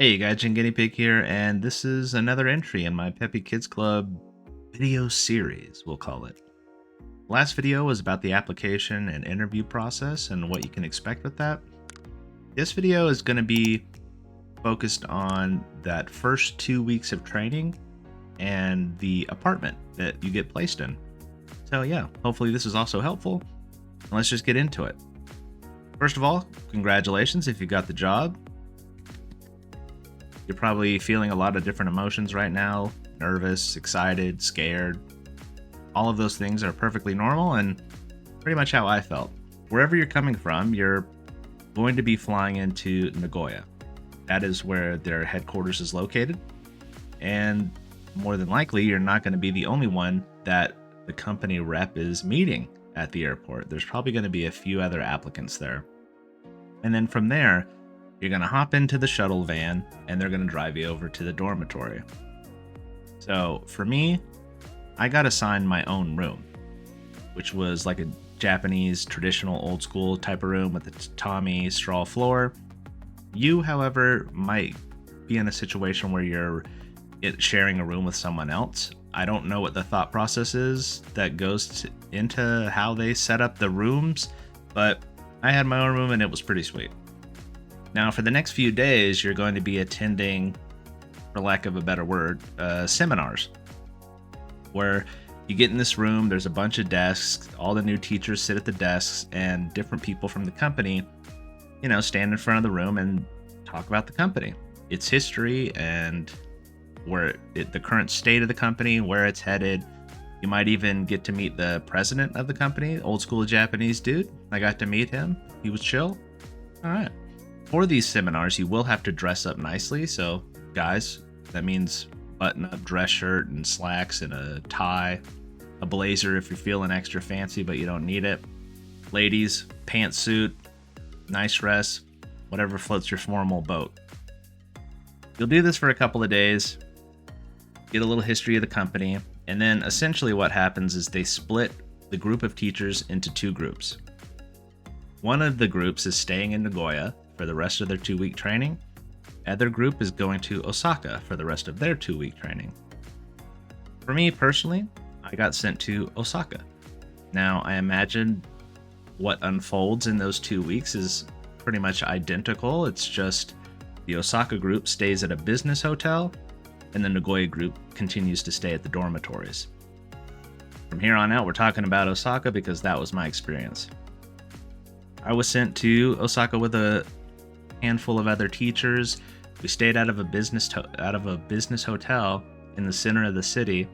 Hey, you guys, Guinea Pig here, and this is another entry in my Peppy Kids Club video series, we'll call it. Last video was about the application and interview process and what you can expect with that. This video is going to be focused on that first 2 weeks of training and the apartment that you get placed in. So yeah, hopefully this is also helpful. Let's just get into it. First of all, congratulations if you got the job. You're probably feeling a lot of different emotions right now. Nervous, excited, scared. All of those things are perfectly normal and pretty much how I felt. Wherever you're coming from, you're going to be flying into Nagoya. That is where their headquarters is located. And more than likely, you're not going to be the only one that the company rep is meeting at the airport. There's probably going to be a few other applicants there. And then from there, you're going to hop into the shuttle van and they're going to drive you over to the dormitory. So for me, I got assigned my own room, which was like a Japanese traditional old school type of room with a tatami straw floor. You, however, might be in a situation where you're sharing a room with someone else. I don't know what the thought process is that goes into how they set up the rooms, but I had my own room and it was pretty sweet. Now, for the next few days, you're going to be attending, for lack of a better word, seminars, where you get in this room, there's a bunch of desks, all the new teachers sit at the desks, and different people from the company, stand in front of the room and talk about the company, its history, and the current state of the company, where it's headed. You might even get to meet the president of the company, old school Japanese dude. I got to meet him. He was chill. All right. For these seminars, you will have to dress up nicely. So, guys, that means button-up dress shirt and slacks and a tie, a blazer if you're feeling extra fancy but you don't need it. Ladies, pantsuit, nice dress, whatever floats your formal boat. You'll do this for a couple of days, get a little history of the company, and then essentially what happens is they split the group of teachers into two groups. One of the groups is staying in Nagoya for the rest of their 2-week training. Other group is going to Osaka for the rest of their 2-week training. For me personally, I got sent to Osaka. Now, I imagine what unfolds in those 2 weeks is pretty much identical. It's just the Osaka group stays at a business hotel, and the Nagoya group continues to stay at the dormitories. From here on out, we're talking about Osaka because that was my experience. I was sent to Osaka with a handful of other teachers. We stayed out of a business hotel in the center of the city,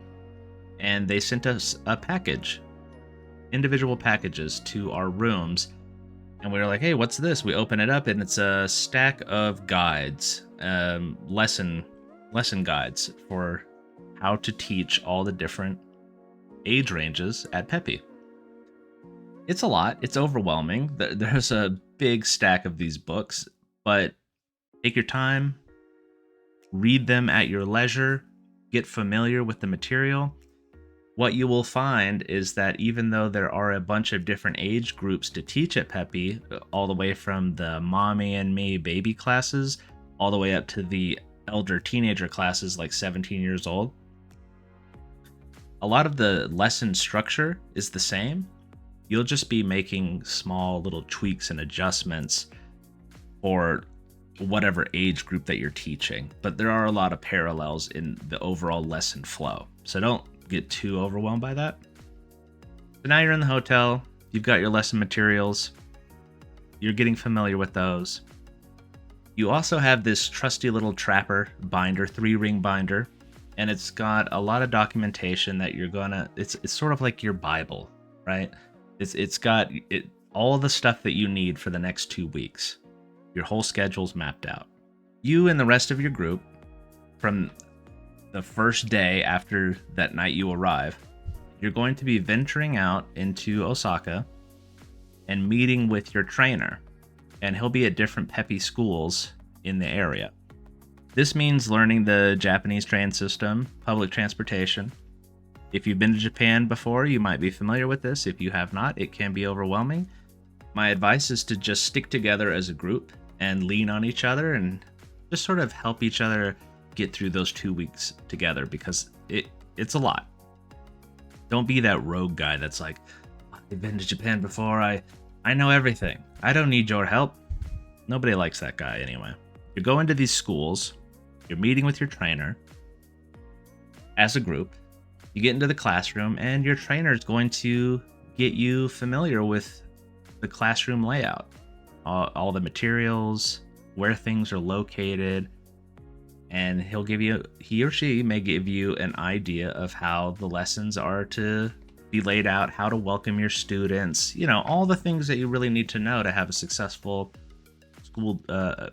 and they sent us a package, individual packages to our rooms. And we were like, hey, what's this? We open it up and it's a stack of guides, lesson guides for how to teach all the different age ranges at Peppy. It's a lot. It's overwhelming. There's a big stack of these books, but take your time, read them at your leisure, get familiar with the material. What you will find is that even though there are a bunch of different age groups to teach at Peppy, all the way from the mommy and me baby classes, all the way up to the elder teenager classes like 17 years old, a lot of the lesson structure is the same. You'll just be making small little tweaks and adjustments for whatever age group that you're teaching. But there are a lot of parallels in the overall lesson flow. So don't get too overwhelmed by that. So now you're in the hotel. You've got your lesson materials. You're getting familiar with those. You also have this trusty little trapper binder, 3-ring binder. And it's got a lot of documentation that you're gonna... It's sort of like your Bible, right? It's got all the stuff that you need for the next 2 weeks. Your whole schedule's mapped out. You and the rest of your group, from the first day after that night you arrive, you're going to be venturing out into Osaka and meeting with your trainer. And he'll be at different Peppy schools in the area. This means learning the Japanese train system, public transportation. If you've been to Japan before, you might be familiar with this. If you have not, it can be overwhelming. My advice is to just stick together as a group and lean on each other and Just sort of help each other get through those 2 weeks together, because it's a lot. Don't be that rogue guy that's like, I've been to Japan before, I know everything. I don't need your help. Nobody likes that guy anyway. You go into these schools, you're meeting with your trainer as a group, you get into the classroom, and your trainer is going to get you familiar with the classroom layout, all the materials, where things are located, and he or she may give you an idea of how the lessons are to be laid out, how to welcome your students, all the things that you really need to know to have a successful a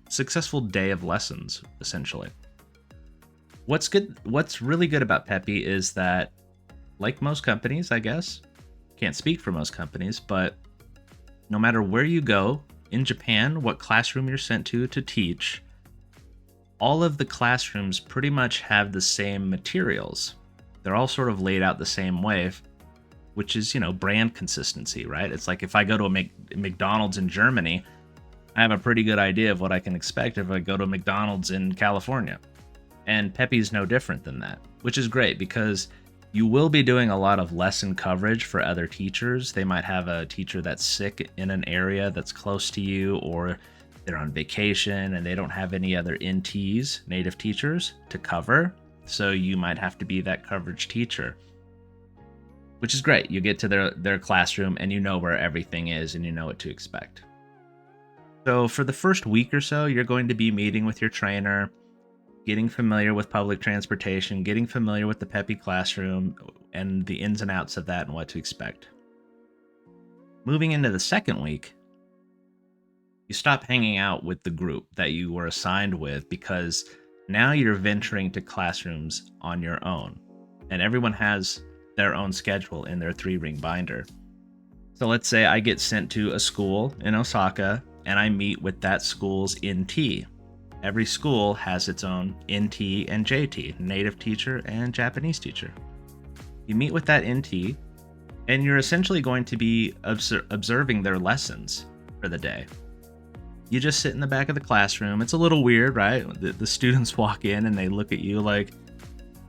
successful day of lessons, essentially. What's really good about Peppy is that, like most companies, I guess, can't speak for most companies, but no matter where you go in Japan, what classroom you're sent to teach, all of the classrooms pretty much have the same materials. They're all sort of laid out the same way, which is, brand consistency, right? It's like if I go to a McDonald's in Germany, I have a pretty good idea of what I can expect if I go to McDonald's in California. And Peppy's no different than that, which is great because you will be doing a lot of lesson coverage for other teachers. They might have a teacher that's sick in an area that's close to you, or they're on vacation and they don't have any other NTs, native teachers, to cover. So you might have to be that coverage teacher, which is great. You get to their classroom and you know where everything is and you know what to expect. So for the first week or so, you're going to be meeting with your trainer, getting familiar with public transportation, getting familiar with the Peppy classroom and the ins and outs of that and what to expect. Moving into the second week, you stop hanging out with the group that you were assigned with, because now you're venturing to classrooms on your own, and everyone has their own schedule in their 3-ring binder. So let's say I get sent to a school in Osaka and I meet with that school's NT. Every school has its own NT and JT, native teacher and Japanese teacher. You meet with that NT, and you're essentially going to be observing their lessons for the day. You just sit in the back of the classroom. It's a little weird, right? The students walk in and they look at you like,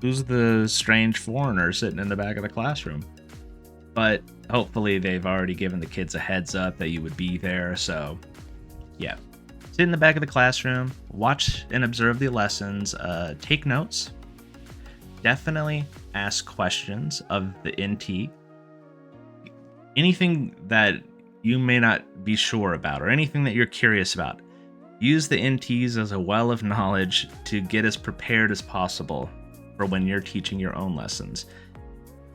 who's the strange foreigner sitting in the back of the classroom? But hopefully they've already given the kids a heads up that you would be there, so yeah. Sit in the back of the classroom, watch and observe the lessons, take notes. Definitely ask questions of the NT. Anything that you may not be sure about or anything that you're curious about, use the NTs as a well of knowledge to get as prepared as possible for when you're teaching your own lessons.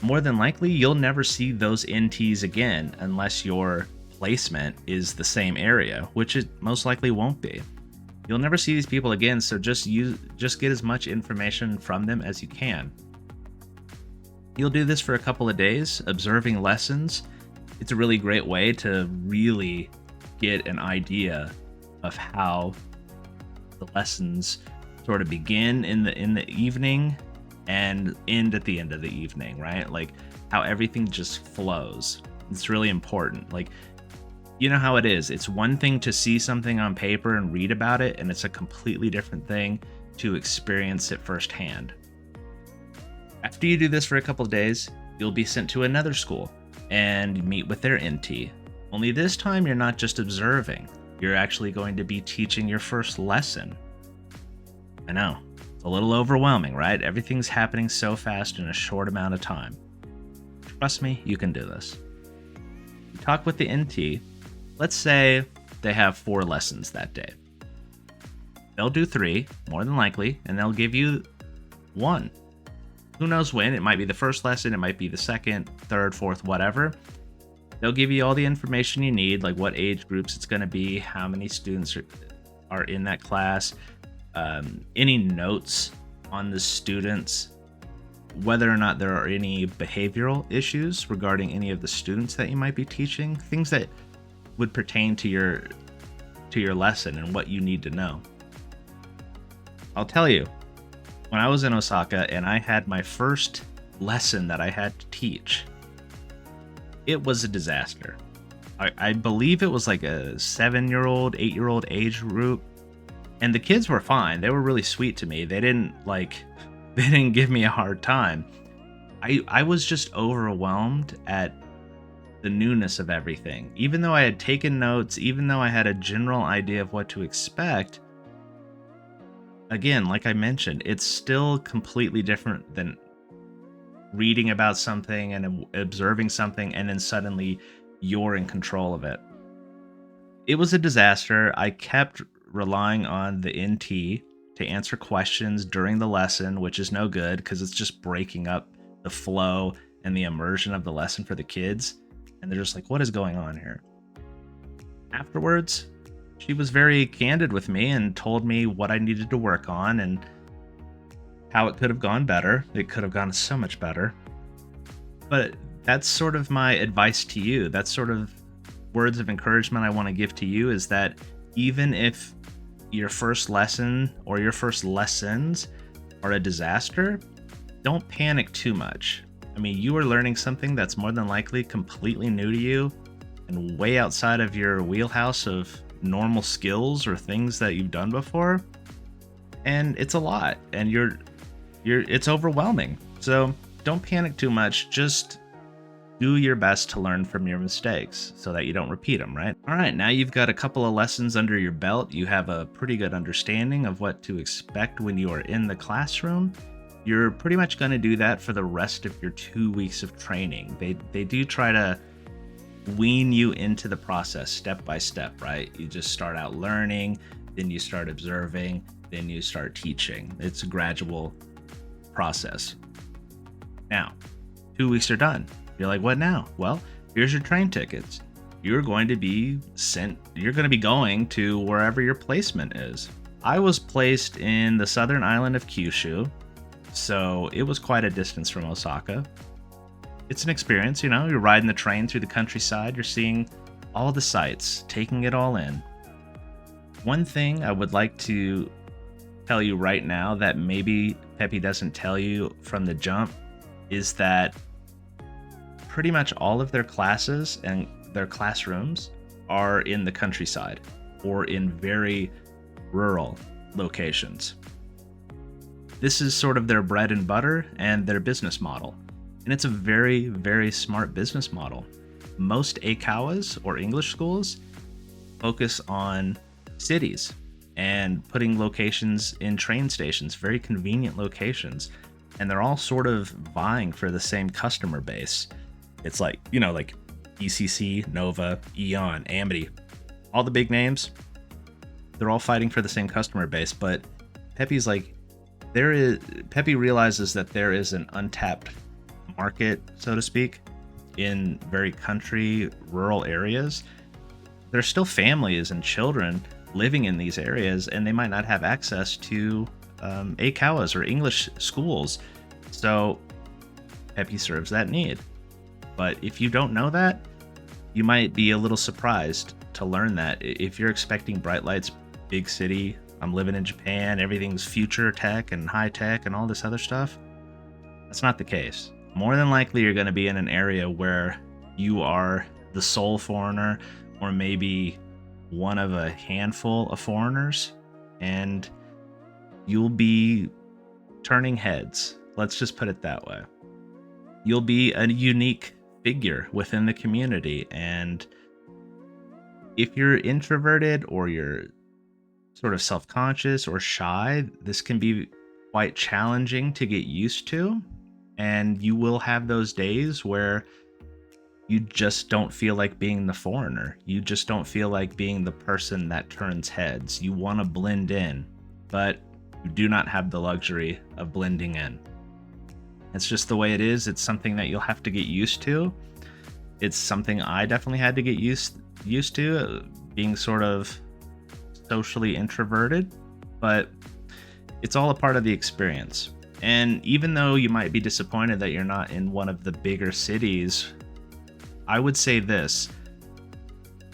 More than likely, you'll never see those NTs again unless your placement is the same area, which it most likely won't be. You'll never see these people again, so just get as much information from them as you can. You'll do this for a couple of days, observing lessons. It's a really great way to really get an idea of how the lessons sort of begin in the evening and end at the end of the evening, right? Like how everything just flows. It's really important. Like, you know how it is. It's one thing to see something on paper and read about it, and it's a completely different thing to experience it firsthand. After you do this for a couple of days, you'll be sent to another school and meet with their NT. Only this time, you're not just observing. You're actually going to be teaching your first lesson. I know, it's a little overwhelming, right? Everything's happening so fast in a short amount of time. Trust me, you can do this. You talk with the NT. Let's say they have 4 lessons that day. They'll do 3, more than likely, and they'll give you 1. Who knows when? It might be the first lesson, it might be the second, third, fourth, whatever. They'll give you all the information you need, like what age groups it's going to be, how many students are in that class, any notes on the students, whether or not there are any behavioral issues regarding any of the students that you might be teaching, things that would pertain to your lesson and what you need to know. I'll tell you, when I was in Osaka and I had my first lesson that I had to teach, it was a disaster. I believe it was like a 7-year-old, 8-year-old age group. And the kids were fine. They were really sweet to me. They didn't they didn't give me a hard time. I was just overwhelmed at the newness of everything. Even though I had taken notes, even though I had a general idea of what to expect, again, like I mentioned, it's still completely different than reading about something and observing something, and then suddenly you're in control of it. It was a disaster. I kept relying on the NT to answer questions during the lesson, which is no good because it's just breaking up the flow and the immersion of the lesson for the kids. And they're just like, what is going on here? Afterwards, she was very candid with me and told me what I needed to work on and how it could have gone better. It could have gone so much better. But that's sort of my advice to you. That's sort of words of encouragement I want to give to you, is that even if your first lesson or your first lessons are a disaster, don't panic too much. I mean, you are learning something that's more than likely completely new to you and way outside of your wheelhouse of normal skills or things that you've done before. And it's a lot, and it's overwhelming. So don't panic too much. Just do your best to learn from your mistakes so that you don't repeat them, right? All right, now you've got a couple of lessons under your belt. You have a pretty good understanding of what to expect when you are in the classroom. You're pretty much going to do that for the rest of your 2 weeks of training. They do try to wean you into the process step by step, right? You just start out learning, then you start observing, then you start teaching. It's a gradual process. Now, 2 weeks are done. You're like, what now? Well, here's your train tickets. You're going to be going to wherever your placement is. I was placed in the southern island of Kyushu, so it was quite a distance from Osaka. It's an experience, you're riding the train through the countryside, you're seeing all the sights, taking it all in. One thing I would like to tell you right now that maybe Peppy doesn't tell you from the jump is that pretty much all of their classes and their classrooms are in the countryside or in very rural locations. This is sort of their bread and butter and their business model. And it's a very, very smart business model. Most Eikawas or English schools focus on cities and putting locations in train stations, very convenient locations. And they're all sort of vying for the same customer base. It's like ECC, Nova, Eon, Amity, all the big names, they're all fighting for the same customer base. But Peppy's like, Peppy realizes that there is an untapped market, so to speak, in very country, rural areas. There's still families and children living in these areas, and they might not have access to Eikawas or English schools. So Peppy serves that need. But if you don't know that, you might be a little surprised to learn that. If you're expecting bright lights, big city, I'm living in Japan, everything's future tech and high tech and all this other stuff, that's not the case. More than likely, you're going to be in an area where you are the sole foreigner, or maybe one of a handful of foreigners, and you'll be turning heads. Let's just put it that way. You'll be a unique figure within the community, and if you're introverted or you're sort of self-conscious or shy, this can be quite challenging to get used to, and you will have those days where you just don't feel like being the foreigner. You just don't feel like being the person that turns heads. You want to blend in, but you do not have the luxury of blending in. It's just the way it is. It's something that you'll have to get used to. It's something I definitely had to get used to, being sort of socially introverted, but it's all a part of the experience. And even though you might be disappointed that you're not in one of the bigger cities, I would say this: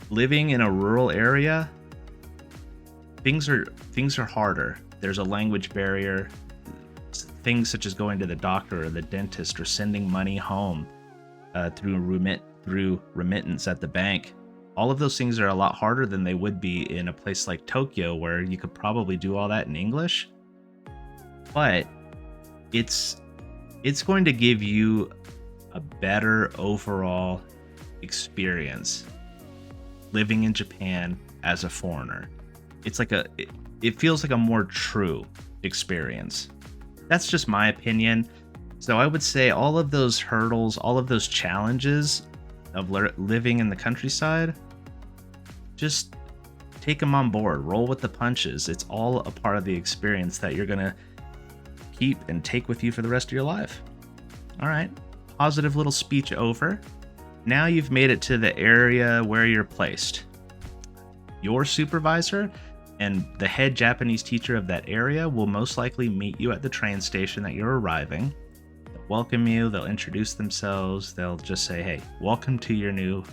living in a rural area, things are harder. There's a language barrier. Things such as going to the doctor or the dentist or sending money home through remittance at the bank All of those things are a lot harder than they would be in a place like Tokyo, where you could probably do all that in English. But it's going to give you a better overall experience living in Japan as a foreigner. It's like it feels like a more true experience. That's just my opinion. So I would say all of those hurdles, all of those challenges of living in the countryside, just take them on board, roll with the punches. It's all a part of the experience that you're gonna keep and take with you for the rest of your life. All right, positive little speech over. Now you've made it to the area where you're placed. Your supervisor and the head Japanese teacher of that area will most likely meet you at the train station that you're arriving. They'll welcome you, they'll introduce themselves, they'll just say, hey, welcome to your new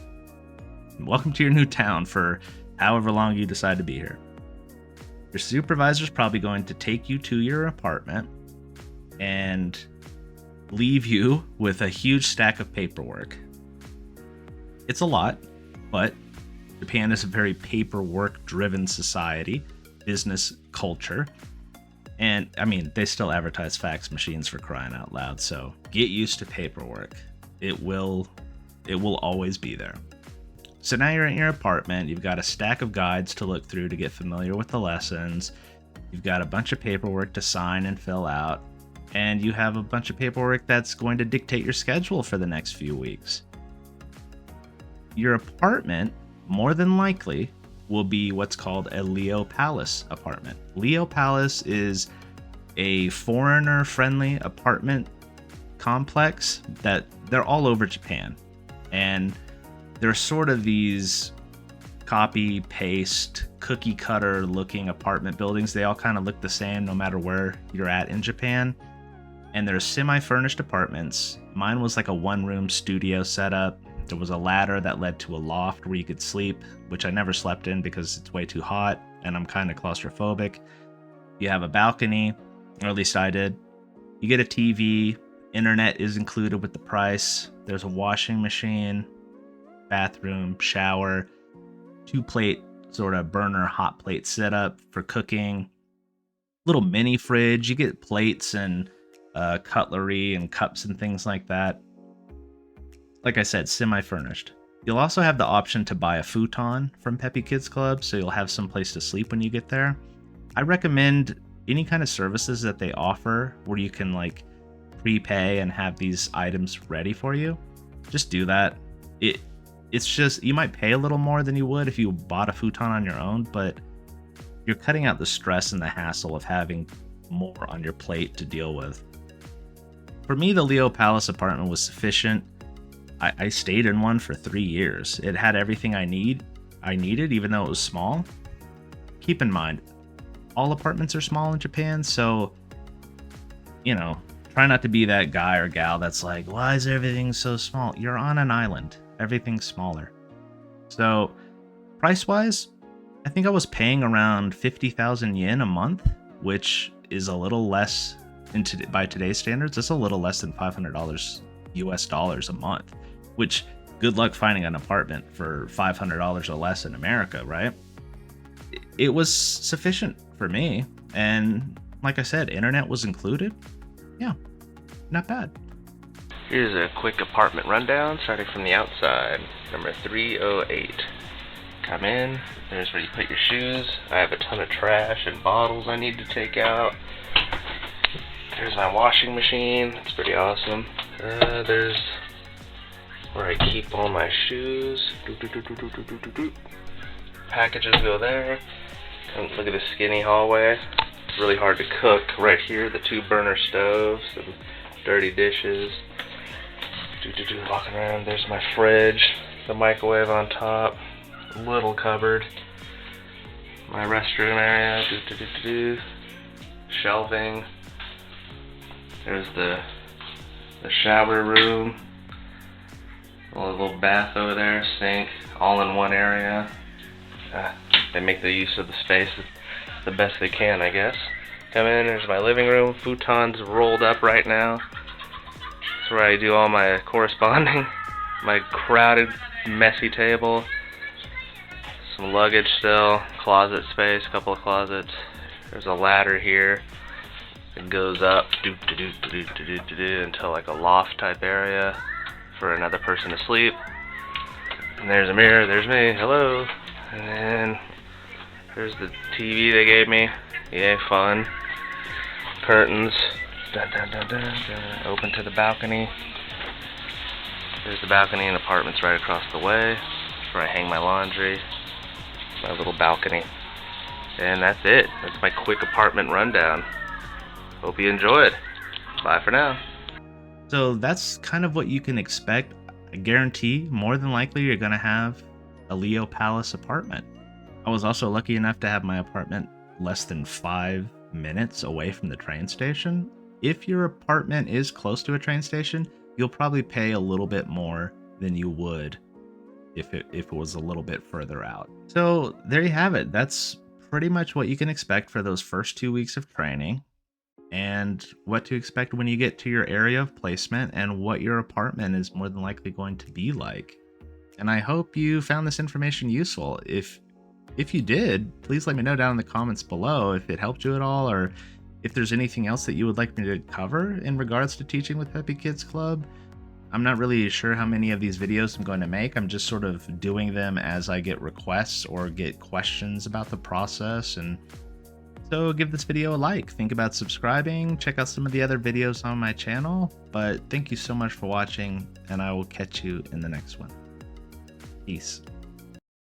town for however long you decide to be here. Your supervisor's probably going to take you to your apartment and leave you with a huge stack of paperwork. It's a lot, but Japan is a very paperwork-driven society, business culture. And, I mean, they still advertise fax machines, for crying out loud, so get used to paperwork. It will always be there. So now you're in your apartment, you've got a stack of guides to look through to get familiar with the lessons, you've got a bunch of paperwork to sign and fill out, and you have a bunch of paperwork that's going to dictate your schedule for the next few weeks. Your apartment, more than likely, will be what's called a Leo Palace apartment. Leo Palace is a foreigner-friendly apartment complex that they're all over Japan. And they're sort of these copy-paste, cookie-cutter-looking apartment buildings. They all kind of look the same no matter where you're at in Japan. And they're semi-furnished apartments. Mine was like a one-room studio setup. There was a ladder that led to a loft where you could sleep, which I never slept in because it's way too hot and I'm kind of claustrophobic. You have a balcony, or at least I did. You get a TV, internet is included with the price. There's a washing machine, bathroom, shower, 2-plate sort of burner hot plate setup for cooking, little mini fridge. You get plates and cutlery and cups and things like that. Like I said, semi-furnished. You'll also have the option to buy a futon from Peppy Kids Club, so you'll have some place to sleep when you get there. I recommend any kind of services that they offer where you can like prepay and have these items ready for you. Just do that. It's just, you might pay a little more than you would if you bought a futon on your own, but you're cutting out the stress and the hassle of having more on your plate to deal with. For me, the Leo Palace apartment was sufficient. I stayed in one for 3 years. It had everything I needed, even though it was small. Keep in mind, all apartments are small in Japan, so, you know, try not to be that guy or gal that's like, why is everything so small? You're on an island. Everything's smaller. So, price-wise, I think I was paying around 50,000 yen a month, which is a little less, by today's standards, it's a little less than $500 US dollars a month, which good luck finding an apartment for $500 or less in America, right? It was sufficient for me. And like I said, internet was included. Yeah, not bad. Here's a quick apartment rundown, starting from the outside. Number 308. Come in, there's where you put your shoes. I have a ton of trash and bottles I need to take out. There's my washing machine, it's pretty awesome. There's where I keep all my shoes. Packages go there. And look at this skinny hallway. It's really hard to cook. Right here, the 2 burner stoves, some dirty dishes. Walking around, there's my fridge, the microwave on top, little cupboard, my restroom area, shelving. There's the shower room, a little bath over there, sink, all in one area. They make the use of the space the best they can, I guess. Come in, there's my living room, futon's rolled up right now. That's where I do all my corresponding. My crowded, messy table. Some luggage still, closet space, a couple of closets. There's a ladder here. It goes up until like a loft type area for another person to sleep. And there's a mirror, there's me, hello. And then there's the TV they gave me. Yay, fun. Curtains. Dun, dun, dun, dun, dun. Open to the balcony. There's the balcony and apartments right across the way. That's where I hang my laundry. My little balcony. And that's it. That's my quick apartment rundown. Hope you enjoyed. Bye for now. So that's kind of what you can expect. I guarantee more than likely you're going to have a Leo Palace apartment. I was also lucky enough to have my apartment less than 5 minutes away from the train station. If your apartment is close to a train station, you'll probably pay a little bit more than you would if it was a little bit further out. So there you have it. That's pretty much what you can expect for those first 2 weeks of training, and what to expect when you get to your area of placement and what your apartment is more than likely going to be like. And I hope you found this information useful. If you did, please let me know down in the comments below if it helped you at all, or if there's anything else that you would like me to cover in regards to teaching with Peppy Kids Club. I'm not really sure how many of these videos I'm going to make. I'm just sort of doing them as I get requests or get questions about the process. And so give this video a like. Think about subscribing. Check out some of the other videos on my channel. But thank you so much for watching, and I will catch you in the next one. Peace.